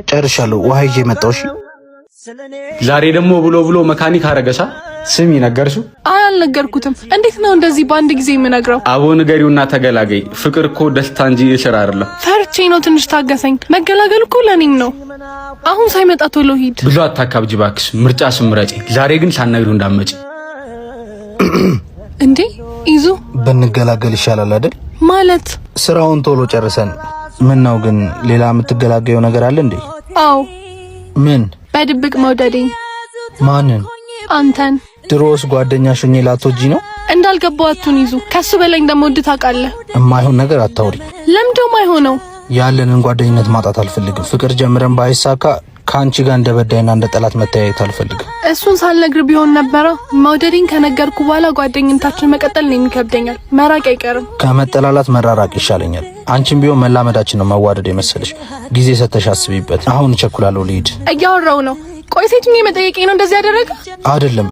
ጨርሻለሁ። ውሃ ይዤ መጣሁ። እሺ ዛሬ ደግሞ ብሎ መካኒክ አረገሳ። ስሚ ነገርሽው? አይ አልነገርኩትም። እንዴት ነው እንደዚህ በአንድ ጊዜ የምነግረው? አቦ ንገሪውና ተገላገይ። ፍቅር እኮ ደስታ እንጂ እሽር አይደለም። ፈርቼ ነው። ትንሽ ታገሰኝ። መገላገል እኮ ለኔም ነው። አሁን ሳይመጣ ቶሎ ሂድ። ብዙ አታካብጂ እባክሽ። ምርጫ ስምረጪ። ዛሬ ግን ሳትነግሪው እንዳትመጪ። እንዴ ይዙ ብንገላገል ይሻላል አይደል? ማለት ስራውን ቶሎ ጨርሰን። ምን ነው ግን ሌላ የምትገላገየው ነገር አለ እንዴ? አዎ። ምን? በድብቅ መውደዴ። ማንን? አንተን። ድሮስ ጓደኛሽ ሆኜ ላትወጂ ነው? እንዳልገባው አቱን ይዙ። ከሱ በላይ እንደምወድ ታውቃለህ። የማይሆን ነገር አታውሪ። ለምንድነው የማይሆነው? ያለንን ጓደኝነት ማጣት አልፈልግም። ፍቅር ጀምረን ባይሳካ ካንቺ ጋር እንደበዳይና እንደ ጠላት መተያየት አልፈልግም። እሱን ሳልነግር ቢሆን ነበር። መውደዴን ከነገርኩ በኋላ ጓደኝነታችን መቀጠል ነው የሚከብደኛል። መራቅ አይቀርም። ከመጠላላት መራራቅ ይሻለኛል። አንቺም ቢሆን መላመዳችን ነው መዋደድ የመሰለሽ። ጊዜ ሰተሽ አስቢበት። አሁን እቸኩላለሁ ልሂድ። እያወራው ነው። ቆይ ሴቱን የመጠየቄ ነው እንደዚህ ያደረገ? አይደለም